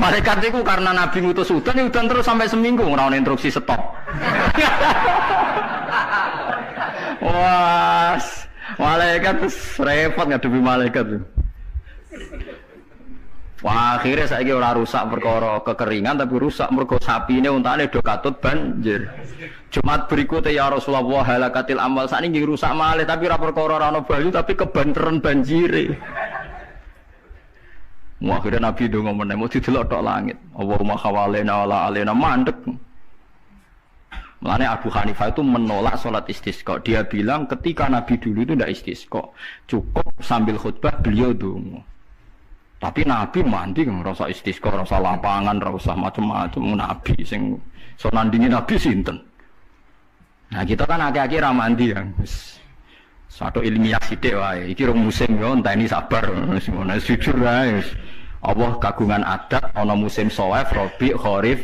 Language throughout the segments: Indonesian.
Malaikat itu karena Nabi ngutus udan terus sampai seminggu ora ono instruksi stop. Wah, malaikat repot ngadepi malaikat. Wah, akhirnya saiki ora rusak perkara kekeringan tapi rusak mergo sapine untane do katut banjir. Jumat berikutnya ya Rasulullah halakatil amal sakniki rusak malih tapi ora perkara ora ono banyu tapi kebanteran banjire. Wah, akhirnya Nabi ndonga meneh mau didelok tok langit. Allahumma khawalena wala alena mandek. Mulane Abu Hanifah itu menolak sholat istisqa. Dia bilang ketika Nabi dulu itu tidak istisqa, cukup sambil khutbah beliau donga. Tapi Nabi mandi kan rasa istisqa, rasa lapangan, rasa macam-macam. Nabi sing so nandingi Nabi sinten. Nah kita kan akeh-akeh ra mandi ya. Satu ilmiah sithik wae. Iki rong musim yo enteni sabar. Wis ngono jujur wae. Allah kagungan adat ana musim Shawaif, Rabi', Kharif.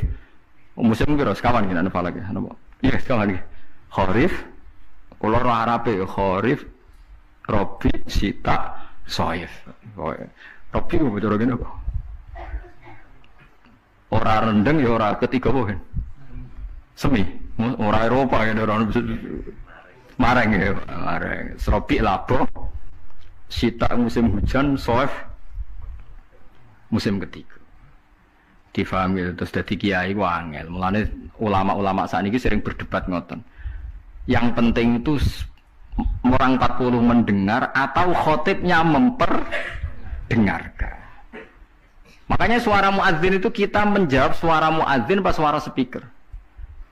Musim piro sekawan iki ana falak ya. Napa? Iya sekawan iki. Kharif. Kula ora Arabe Kharif, Rabi', Syita, Shawaif. Rabi ku bojo ngene kok. Ora rendeng ya ora ketiga apa kan? Semi, ora Eropa kan ora mareng ya, mareng. Rabi' labo, Syita musim hujan, Shawaif musim ketiga. Difahami terus dadi kiai ku angel. Mulane ulama-ulama sakniki sering berdebat ngoten. Yang penting itu orang 40 mendengar atau khotibnya memperdengarkan. Makanya suara muadzin itu kita menjawab suara muadzin pas suara speaker.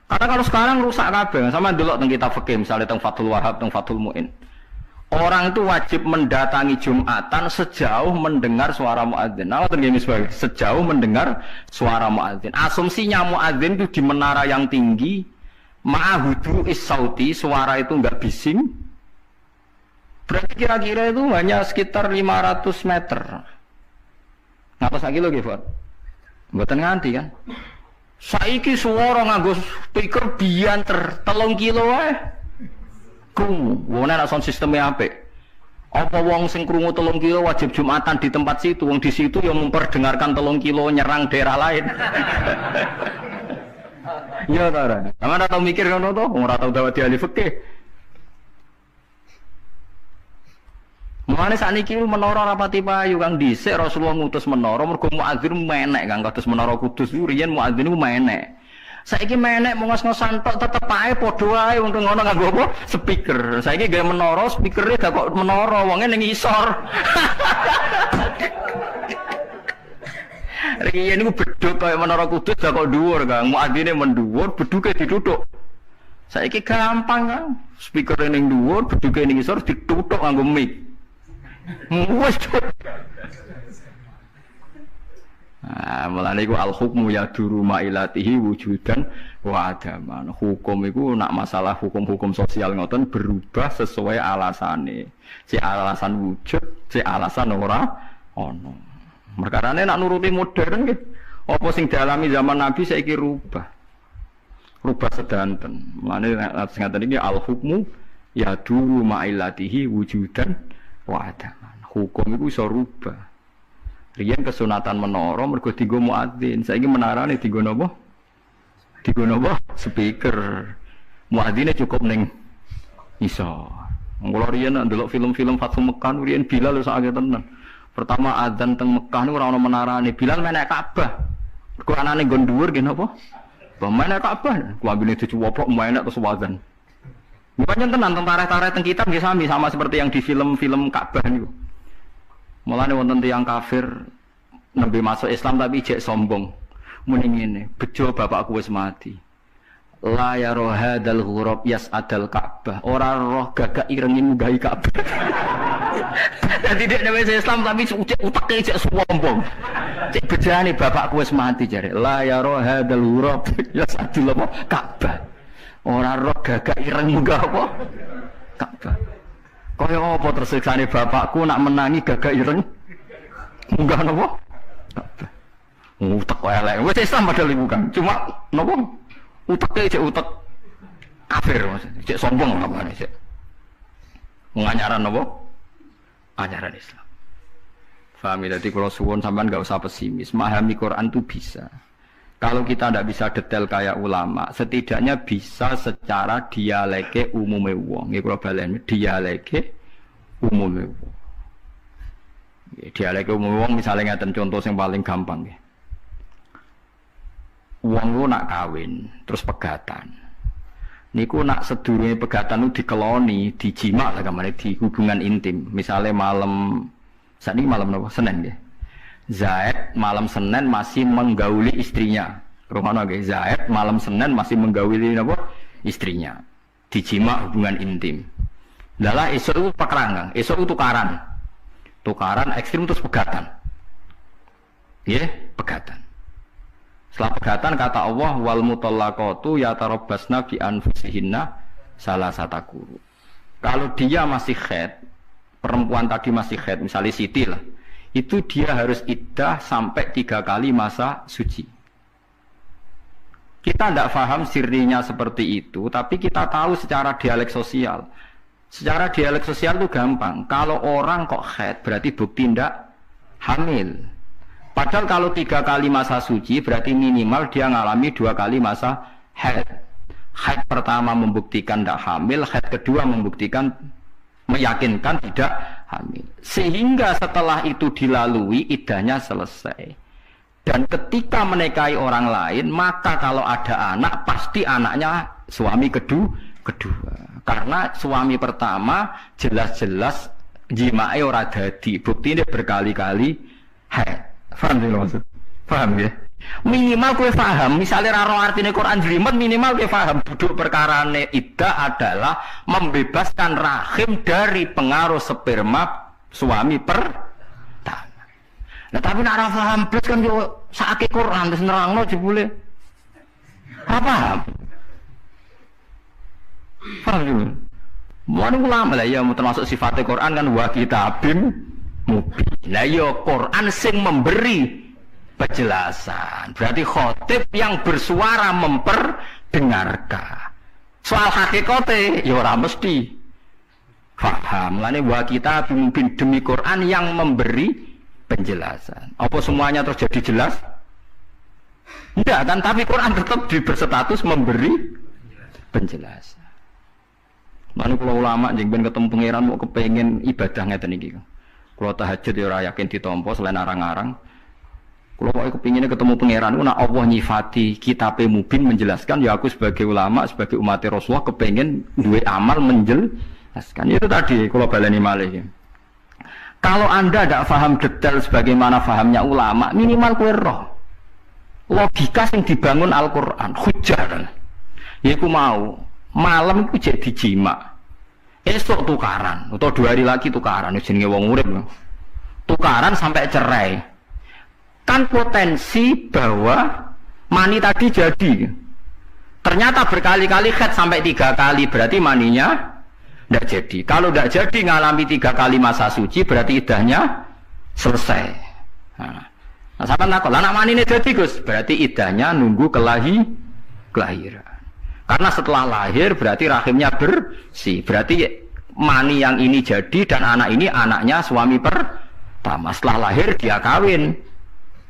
Karena kalau sekarang rusak kabeh. Sama delok teng kitab fikih misalnya teng Fathul Wahhab, teng Fathul Muin. Orang itu wajib mendatangi Jumatan sejauh mendengar suara muadzin. Nah, sejauh mendengar suara muadzin. Asumsinya muadzin itu di menara yang tinggi, ma'hudu is-sauti, suara itu enggak bising. Berarti kira-kira itu hanya sekitar 500 meter. Ngatos lagi lho, Pak. Mboten nganti kan. Saiki suara nganggo speaker bianter 3 kilo wae. Krungu, wong nek sound sistemnya apik. Apa wong sing krungu 3 kilo wajib Jumatan di tempat situ, wong di situ yang memperdengarkan 3 kilo nyerang daerah lain. Ya ta ora. Sampeyan ora tau mikir ngono to, wong ora tau dawuh ahli fikih. Mulane sakniki menara rapati payu Kang dhisik Rasulullah ngutus menara mergo muadzin menek Kang kados menara Kudus iku riyen muadzin iku menek. Saiki menek ngos-ngosan tok tetep ae padha wae wong ngono nganggo apa? Speaker. Saiki gawe menara, speakere gak kok menara, wonge ning isor. Riyen niku bedhug kaya menara Kudus gak kok dhuwur, Kang. Muadzine mendhuwur, bedhuke dituthuk. Saiki gampang, Kang. Speakere ning dhuwur, bedhuke ning isor dituthuk nganggo mic. Wes. Nah, mulane iku al-hukmu yaduru ma'ilatihi wujudan wa adaman. Hukum iku nak masalah hukum-hukum sosial ngoten berubah sesuai alasane. Si alasan wujud, si alasan ora ono. Perkarane nak nuruti modern nggih. Apa sing dialami zaman Nabi saiki rubah. Rubah sedanten. Mulane sing ngaten iki al-hukmu yaduru ma'ilatihi wujudan wa adaman. Hukum iku iso rubah. Riyen kesunatan menara mergo dienggo muadzin. Saiki menarane dienggo napa? Dienggo napa? Speaker. Muadzine cukup ning iso. Mula riyen ndelok film-film Fathu Mekah riyen Bilal sakake tenan. Pertama adzan teng Mekah niku ora ono menarane. Bilal menek Ka'bah. Mergo anane nggon dhuwur nggih napa? Menek Ka'bah. Klambine dicuwoplok menek terus wazan. Bukannya tenan tentara-tentara teng kitab nggih sami sama seperti yang di film-film Ka'bah niku. Mulane wonten tiyang kafir nembe masuk Islam tapi ijek sombong. Muni ngene, bejo bapakku wis mati. La ya rohadal ghurab yas'adal Ka'bah. Ora roh gagak irengi munggahi Ka'bah. Dadi dhek wis Islam tapi utake ijek sombong. Cek bejane bapakku wis mati jare. La ya rohadal ghurab yas'adul Ka'bah. Ora roh gagak ireng munggah apa? Ka'bah. Kaya apa tersiksane bapakku nak menangi gagak ireng munggah napa? Utek elek. Wis Islam padahal iku kan. Cuma napa? Uteke cek utek kafir maksudnya. Cek sombong apa sih? Nganyaran napa? Ajaran Islam. Paham ya? Jadi kalau suwun sampean nggak usah pesimis. Memahami Quran itu bisa. Kalau kita tidak bisa detail kayak ulama, setidaknya bisa secara dialeke umume wong. Ya kalau balen dialeke umume wong. Dialeke umume wong misalnya ngeten contoh yang paling gampang ya. Wong lu nak kawin, terus pegatan. Niku nak sedurunge pegatan itu dikeloni, dijima lah kemana di hubungan intim. Misalnya malam, saat ini malam apa? Senin ya. Zaid malam Senin masih menggauli istrinya. Rumah nggih, Zaid malam Senin masih menggauli apa? Istrinya. Dijima hubungan intim. Dalah esok itu pekerangan, esok itu tukaran ekstrim terus pegatan. Ya, pegatan. Setelah pegatan kata Allah wal mutallaqatu yatarabbasna bi anfusihinna salasata quru. Kalau dia masih haid, perempuan tadi masih haid, misalnya Siti lah, itu dia harus iddah sampai 3 kali masa suci. Kita tidak paham sirinya seperti itu, tapi kita tahu secara dialek sosial. Secara dialek sosial itu gampang. Kalau orang kok haid berarti bukti tidak hamil. Padahal kalau 3 kali masa suci berarti minimal dia ngalami 2 kali masa haid. Haid pertama membuktikan tidak hamil, haid kedua membuktikan meyakinkan tidak hamil. Sehingga setelah itu dilalui iddahnya selesai. Dan ketika menikahi orang lain, maka kalau ada anak pasti anaknya suami kedua. Karena suami pertama jelas-jelas jimae ora dadi, bukti ini berkali-kali haid. Paham sih maksud? Paham ya? Minimal kowe paham, misalnya raro artine Quran jelimet minimal kowe paham duduk perkarane iddah adalah membebaskan rahim dari pengaruh sperma suami pertama. Nah tapi nek ora paham blas kan yo sakake Quran terus nerangno jebule. Apa? Paham ya? Mau ulama lah ya termasuk sifatnya Quran kan wa kitabim mubin. Lah ya Quran sing memberi penjelasan. Berarti khotib yang bersuara memperdengarkan. Soal hakikate ya ora mesti paham. Lane wa kitabim mubin demi Quran yang memberi penjelasan. Apa semuanya terus jadi jelas? Enggak kan, tapi Quran tetap berstatus memberi penjelasan. Lalu kalau ulama jeng ben ketemu pangeran mau kepengen ibadah ngeten iki. Kalau tahajud ya ora yakin ditampa selain arang-arang. Kalau mau kepinginnya ketemu pangeran, nak Allah nyifati kitab mubin menjelaskan. Ya aku sebagai ulama, sebagai umat Rasulullah kepengen duwe amal menjelaskan. Itu tadi kalau baleni malih. Kalau anda tidak paham detail sebagaimana fahamnya ulama, minimal kowe roh logika yang dibangun Al-Quran, hujah. Ya aku mau malam itu jadi jima. Esok tukaran atau 2 hari lagi tukaran, jenenge wong urip. Tukaran sampai cerai. Kan potensi bahwa mani tadi jadi. Ternyata berkali-kali haid sampai 3 kali, berarti maninya tidak jadi. Kalau tidak jadi ngalami 3 kali masa suci, berarti iddahnya selesai. Nah sampai nakal, anak mani ini jadi Gus, berarti iddahnya nunggu kelahiran. Karena setelah lahir berarti rahimnya bersih. Berarti mani yang ini jadi dan anak ini anaknya suami pertama. Setelah lahir dia kawin.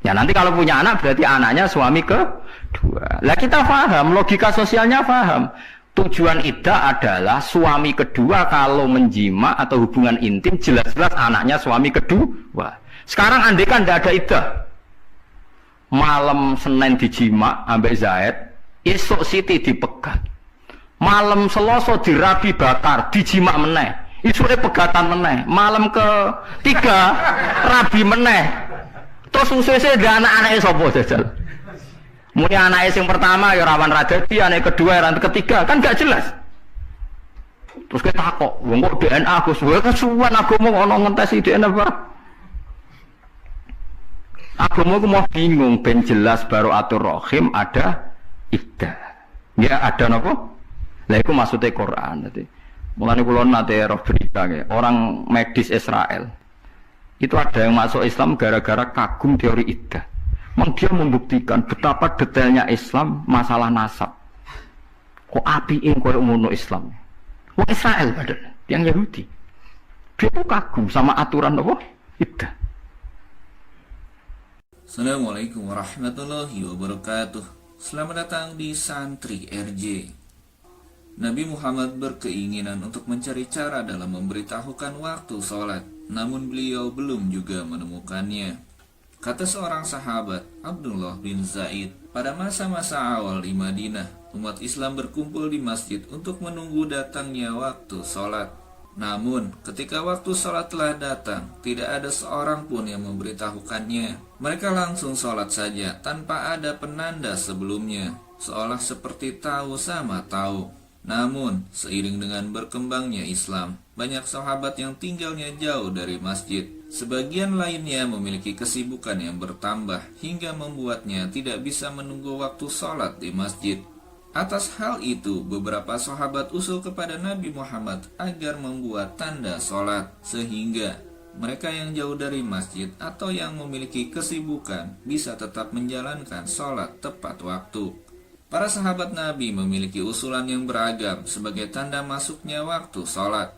Ya nanti kalau punya anak berarti anaknya suami kedua. Lah kita paham, logika sosialnya paham. Tujuan iddah adalah suami kedua kalau menjima atau hubungan intim jelas-jelas anaknya suami kedua. Sekarang andai kan tidak ada iddah. Malam Senin dijima ambek Zaid. Esok Siti dipegat, malam Selasa dirabi bakar, dijima meneh, isure pegatan meneh, malam ke-3 rabi meneh, terus ususe ada anak-anaknya sapa jajal? Muni anaknya yang pertama ya rawan radati, anak kedua yang ketiga, kan gak jelas. Terus kita takok, wong kok DNA Gus, wae kesuwen agama ono ngentesi DNA apa? Agama ku mau bingung ben jelas baru atur rahim ada iddah. Ya ada napa? Lah iku maksude Quran. Dadi mulane kula nate roh berita ya, orang medis Israel. Itu ada yang masuk Islam gara-gara kagum teori iddah. Dia membuktikan betapa detailnya Islam masalah nasab. Kok apike koyo ngono Islam. Wong Israel padahal yang Yahudi. Dia tuh kagum sama aturan apa? Iddah. Assalamualaikum warahmatullahi wabarakatuh. Selamat datang di Santri RJ. Nabi Muhammad berkeinginan untuk mencari cara dalam memberitahukan waktu sholat, namun beliau belum juga menemukannya. Kata seorang sahabat, Abdullah bin Zaid, pada masa-masa awal di Madinah, umat Islam berkumpul di masjid untuk menunggu datangnya waktu sholat. Namun, ketika waktu sholat telah datang, tidak ada seorang pun yang memberitahukannya. Mereka langsung sholat saja, tanpa ada penanda sebelumnya, seolah seperti tahu sama tahu. Namun, seiring dengan berkembangnya Islam, banyak sahabat yang tinggalnya jauh dari masjid. Sebagian lainnya memiliki kesibukan yang bertambah, hingga membuatnya tidak bisa menunggu waktu sholat di masjid. Atas hal itu, beberapa sahabat usul kepada Nabi Muhammad agar membuat tanda sholat, sehingga mereka yang jauh dari masjid atau yang memiliki kesibukan bisa tetap menjalankan sholat tepat waktu. Para sahabat Nabi memiliki usulan yang beragam sebagai tanda masuknya waktu sholat.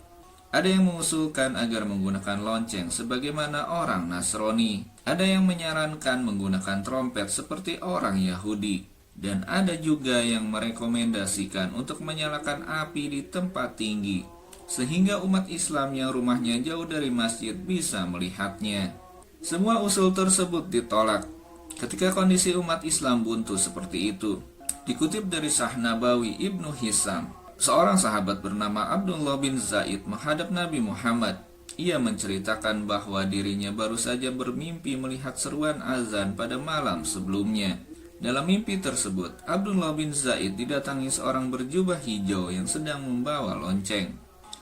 Ada yang mengusulkan agar menggunakan lonceng sebagaimana orang Nasrani. Ada yang menyarankan menggunakan trompet seperti orang Yahudi. Dan ada juga yang merekomendasikan untuk menyalakan api di tempat tinggi, sehingga umat Islam yang rumahnya jauh dari masjid bisa melihatnya. Semua usul tersebut ditolak. Ketika kondisi umat Islam buntu seperti itu, dikutip dari Sahih Nabawi Ibnu Hisam, seorang sahabat bernama Abdullah bin Zaid menghadap Nabi Muhammad. Ia menceritakan bahwa dirinya baru saja bermimpi melihat seruan azan pada malam sebelumnya. Dalam mimpi tersebut, Abdullah bin Zaid didatangi seorang berjubah hijau yang sedang membawa lonceng.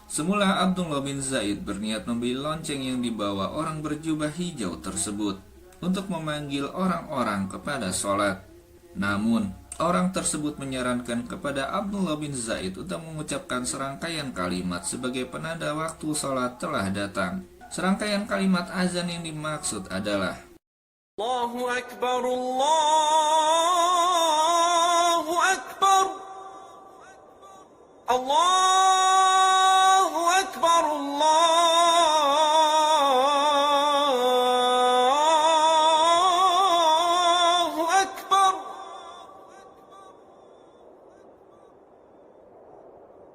Semula Abdullah bin Zaid berniat membeli lonceng yang dibawa orang berjubah hijau tersebut untuk memanggil orang-orang kepada sholat. Namun, orang tersebut menyarankan kepada Abdullah bin Zaid untuk mengucapkan serangkaian kalimat sebagai penanda waktu sholat telah datang. Serangkaian kalimat azan yang dimaksud adalah Allahu Akbar, Allahu Akbar, Allahu Akbar, Allahu Akbar.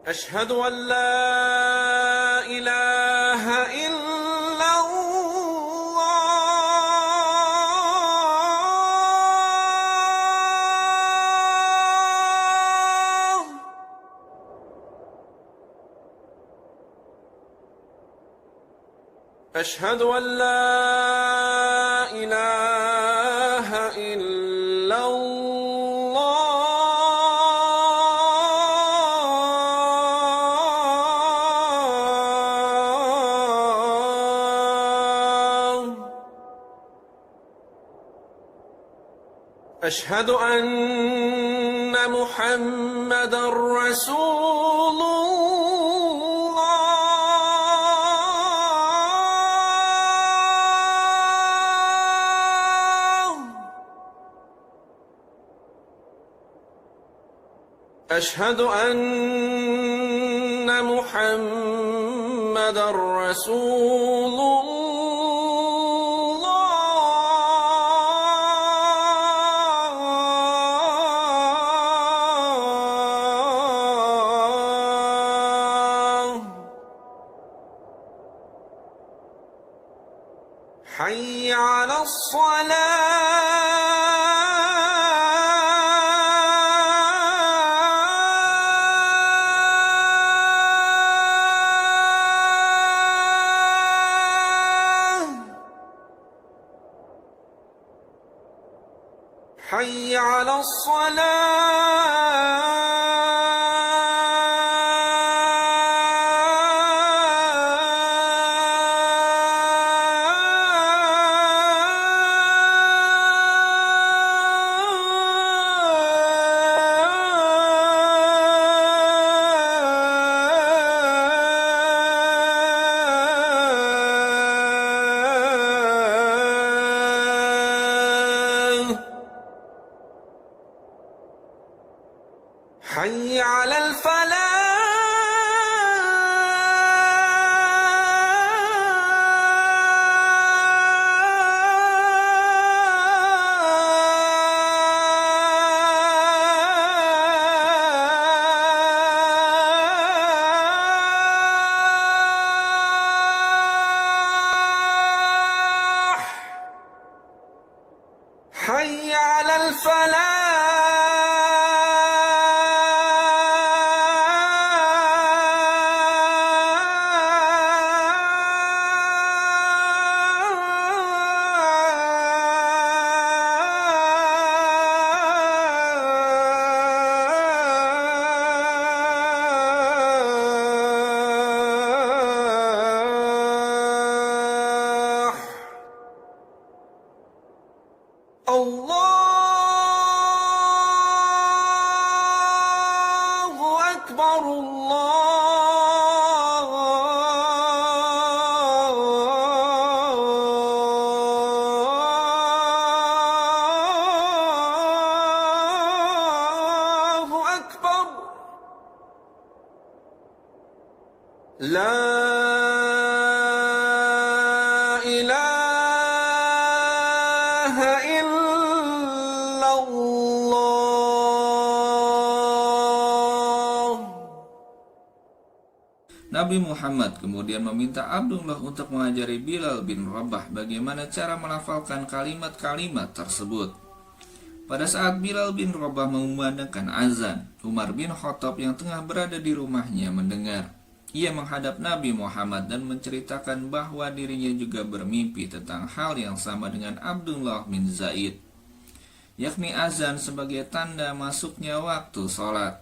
Ashhadu an la ilaha illallah. أشهد أن لا إله إلا الله أشهد أن محمد رسول أشهد أن محمد رسول الله حي على الصلاة حي على الصلاة حي على أكبر الله أكبر لا إله إلا الله. Nabi Muhammad kemudian meminta Abdullah untuk mengajari Bilal bin Rabah bagaimana cara melafalkan kalimat-kalimat tersebut. Pada saat Bilal bin Rabah mengumandangkan azan, Umar bin Khattab yang tengah berada di rumahnya mendengar. Ia menghadap Nabi Muhammad dan menceritakan bahwa dirinya juga bermimpi tentang hal yang sama dengan Abdullah bin Zaid, yakni azan sebagai tanda masuknya waktu sholat.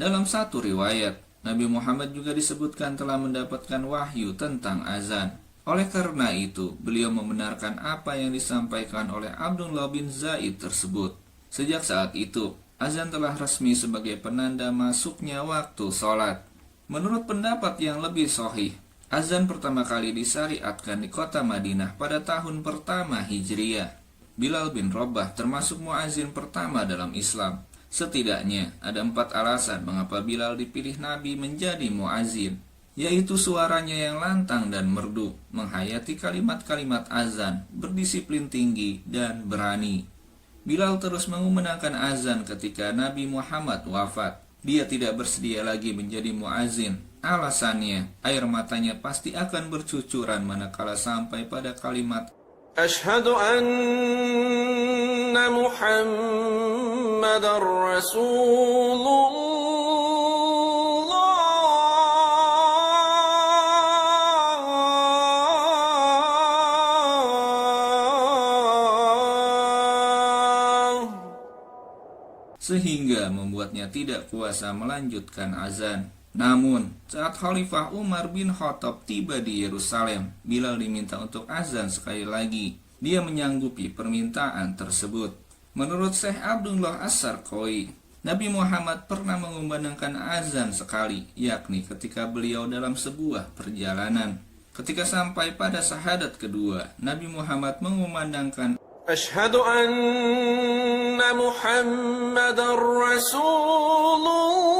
Dalam satu riwayat, Nabi Muhammad juga disebutkan telah mendapatkan wahyu tentang azan. Oleh karena itu, beliau membenarkan apa yang disampaikan oleh Abdullah bin Zaid tersebut. Sejak saat itu, azan telah resmi sebagai penanda masuknya waktu sholat. Menurut pendapat yang lebih sahih, azan pertama kali disyariatkan di kota Madinah pada tahun pertama Hijriyah. Bilal bin Rabah termasuk muazin pertama dalam Islam. Setidaknya ada 4 alasan mengapa Bilal dipilih Nabi menjadi muazin, yaitu suaranya yang lantang dan merdu, menghayati kalimat-kalimat azan, berdisiplin tinggi, dan berani. Bilal terus mengumandangkan azan ketika Nabi Muhammad wafat. Dia tidak bersedia lagi menjadi muazin. Alasannya, air matanya pasti akan bercucuran manakala sampai pada kalimat أشهد أن محمد رسول الله. sehingga membuatnya tidak kuasa melanjutkan azan. Namun, saat Khalifah Umar bin Khattab tiba di Yerusalem, Bilal diminta untuk azan sekali lagi. Dia menyanggupi permintaan tersebut. Menurut Syekh Abdullah As-Sarqawi, Nabi Muhammad pernah mengumandangkan azan sekali, yakni ketika beliau dalam sebuah perjalanan. Ketika sampai pada syahadat kedua, Nabi Muhammad mengumandangkan أشهد أن محمد رسول الله.